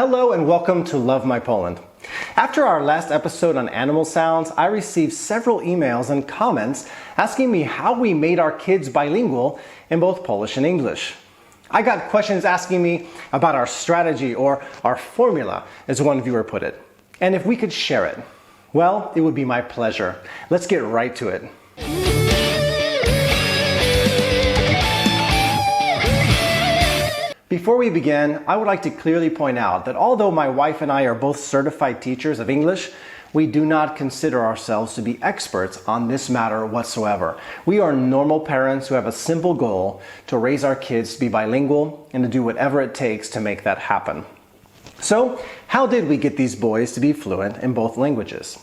Hello and welcome to Love My Poland. After our last episode on animal sounds, I received several emails and comments asking me how we made our kids bilingual in both Polish and English. I got questions asking me about our strategy or our formula, as one viewer put it, and if we could share it. Well, it would be my pleasure. Let's get right to it. Before we begin, I would like to clearly point out that although my wife and I are both certified teachers of English, we do not consider ourselves to be experts on this matter whatsoever. We are normal parents who have a simple goal to raise our kids to be bilingual and to do whatever it takes to make that happen. So, how did we get these boys to be fluent in both languages?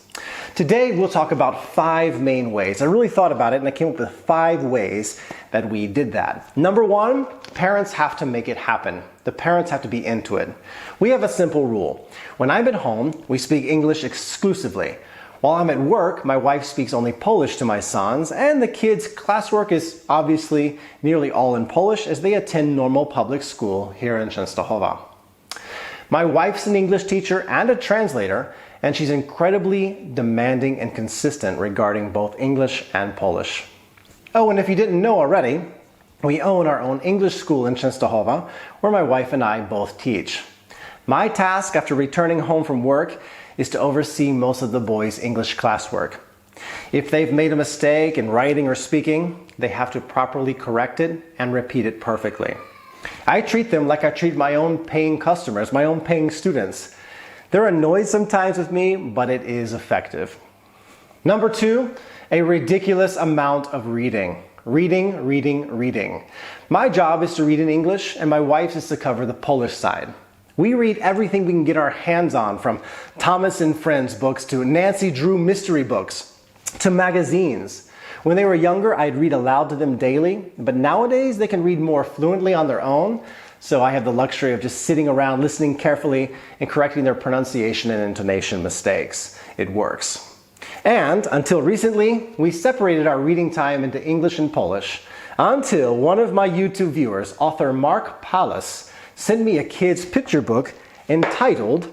Today, we'll talk about 5 main ways. I really thought about it and I came up with 5 ways that we did that. Number 1, parents have to make it happen. The parents have to be into it. We have a simple rule. When I'm at home, we speak English exclusively. While I'm at work, my wife speaks only Polish to my sons, and the kids' classwork is obviously nearly all in Polish as they attend normal public school here in Częstochowa. My wife's an English teacher and a translator, and she's incredibly demanding and consistent regarding both English and Polish. Oh, and if you didn't know already, we own our own English school in Częstochowa, where my wife and I both teach. My task after returning home from work is to oversee most of the boys' English classwork. If they've made a mistake in writing or speaking, they have to properly correct it and repeat it perfectly. I treat them like I treat my own paying customers, my own paying students. They're annoyed sometimes with me, but it is effective. Number 2, a ridiculous amount of reading. Reading. My job is to read in English, and my wife's is to cover the Polish side. We read everything we can get our hands on, from Thomas and Friends books to Nancy Drew mystery books to magazines. When they were younger, I'd read aloud to them daily, but nowadays they can read more fluently on their own, so I have the luxury of just sitting around listening carefully and correcting their pronunciation and intonation mistakes. It works. And until recently, we separated our reading time into English and Polish until one of my YouTube viewers, author Mark Pallis, sent me a kid's picture book entitled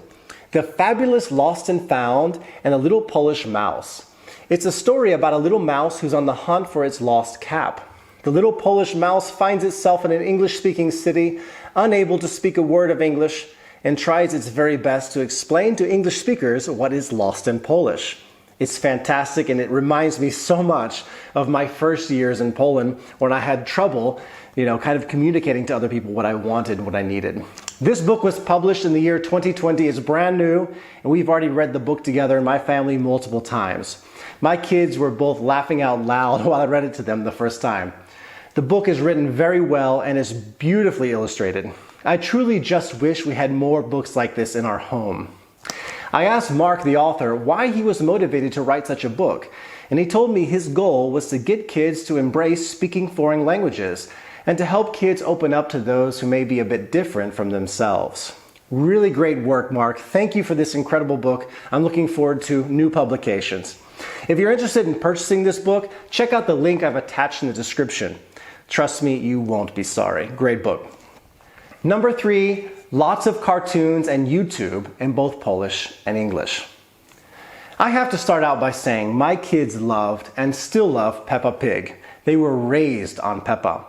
The Fabulous Lost and Found and a Little Polish Mouse. It's a story about a little mouse who's on the hunt for its lost cap. The little Polish mouse finds itself in an English-speaking city, unable to speak a word of English, and tries its very best to explain to English speakers what is lost in Polish. It's fantastic, and it reminds me so much of my first years in Poland when I had trouble, kind of communicating to other people what I wanted, what I needed. This book was published in the year 2020. It's brand new, and we've already read the book together in my family multiple times. My kids were both laughing out loud while I read it to them the first time. The book is written very well and is beautifully illustrated. I truly just wish we had more books like this in our home. I asked Mark, the author, why he was motivated to write such a book, and he told me his goal was to get kids to embrace speaking foreign languages and to help kids open up to those who may be a bit different from themselves. Really great work, Mark. Thank you for this incredible book. I'm looking forward to new publications. If you're interested in purchasing this book, check out the link I've attached in the description. Trust me, you won't be sorry. Great book. Number 3, lots of cartoons and YouTube in both Polish and English. I have to start out by saying my kids loved and still love Peppa Pig. They were raised on Peppa.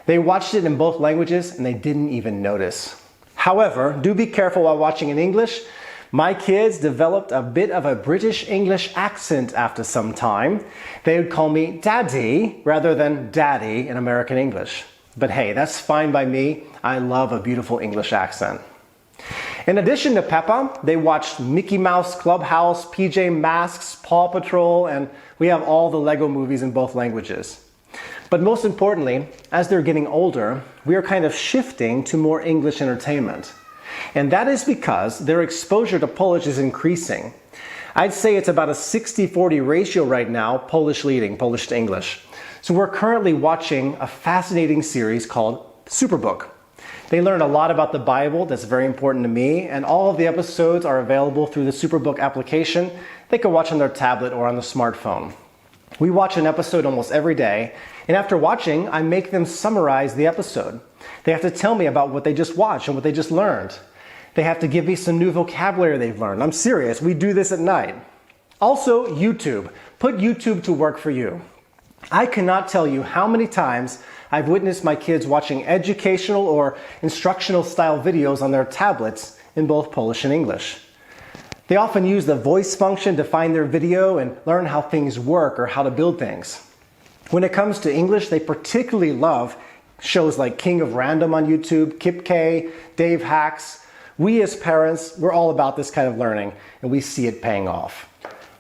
They watched it in both languages and they didn't even notice. However, do be careful while watching in English. My kids developed a bit of a British English accent after some time. They would call me Daddy rather than Daddy in American English. But hey, that's fine by me. I love a beautiful English accent. In addition to Peppa, they watched Mickey Mouse Clubhouse, PJ Masks, Paw Patrol, and we have all the Lego movies in both languages. But most importantly, as they're getting older, we are kind of shifting to more English entertainment. And that is because their exposure to Polish is increasing. I'd say it's about a 60-40 ratio right now, Polish leading, Polish to English. So we're currently watching a fascinating series called Superbook. They learn a lot about the Bible that's very important to me, and all of the episodes are available through the Superbook application. They can watch on their tablet or on the smartphone. We watch an episode almost every day, and after watching, I make them summarize the episode. They have to tell me about what they just watched and what they just learned. They have to give me some new vocabulary they've learned. I'm serious, we do this at night. Also, YouTube. Put YouTube to work for you. I cannot tell you how many times I've witnessed my kids watching educational or instructional style videos on their tablets in both Polish and English. They often use the voice function to find their video and learn how things work or how to build things. When it comes to English, they particularly love shows like King of Random on YouTube, Kip K, Dave Hacks. We as parents, we're all about this kind of learning, and we see it paying off.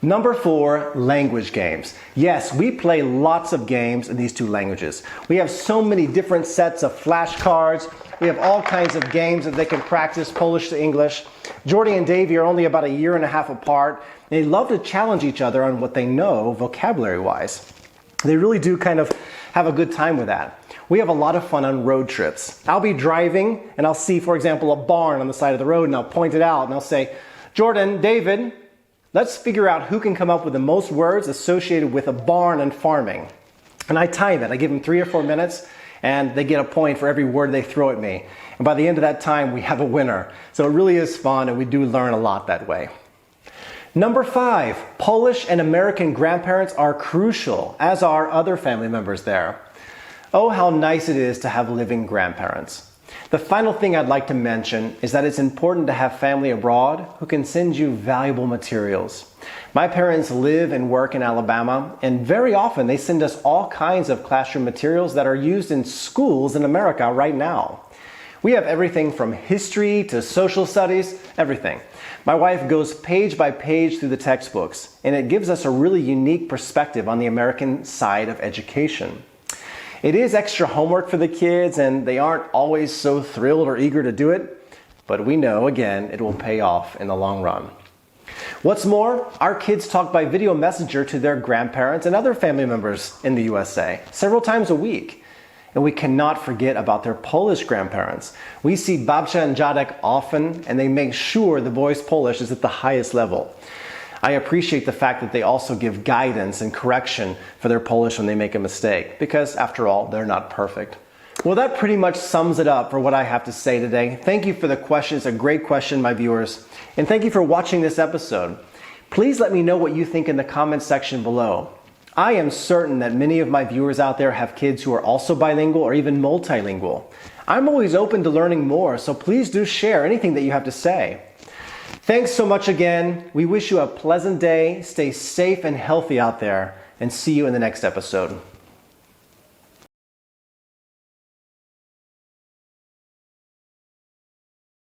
Number 4, language games. Yes, we play lots of games in these two languages. We have so many different sets of flashcards. We have all kinds of games that they can practice Polish to English. Jordy and Davey are only about a year and a half apart. They love to challenge each other on what they know vocabulary-wise. They really do kind of have a good time with that. We have a lot of fun on road trips. I'll be driving and I'll see, for example, a barn on the side of the road, and I'll point it out and I'll say, Jordan, David, let's figure out who can come up with the most words associated with a barn and farming. And I time it. I give them 3 or 4 minutes and they get a point for every word they throw at me. And by the end of that time, we have a winner. So it really is fun, and we do learn a lot that way. Number 5, Polish and American grandparents are crucial, as are other family members there. Oh, how nice it is to have living grandparents. The final thing I'd like to mention is that it's important to have family abroad who can send you valuable materials. My parents live and work in Alabama, and very often they send us all kinds of classroom materials that are used in schools in America right now. We have everything from history to social studies, everything. My wife goes page by page through the textbooks, and it gives us a really unique perspective on the American side of education. It is extra homework for the kids, and they aren't always so thrilled or eager to do it, but we know, again, it will pay off in the long run. What's more, our kids talk by video messenger to their grandparents and other family members in the USA several times a week. And we cannot forget about their Polish grandparents. We see babcia and dziadek often, and they make sure the boy's Polish is at the highest level. I appreciate the fact that they also give guidance and correction for their Polish when they make a mistake, because after all, they're not perfect. Well, that pretty much sums it up for what I have to say today. Thank you for the question. It's a great question, my viewers. And thank you for watching this episode. Please let me know what you think in the comments section below. I am certain that many of my viewers out there have kids who are also bilingual or even multilingual. I'm always open to learning more, so please do share anything that you have to say. Thanks so much again. We wish you a pleasant day. Stay safe and healthy out there, and see you in the next episode.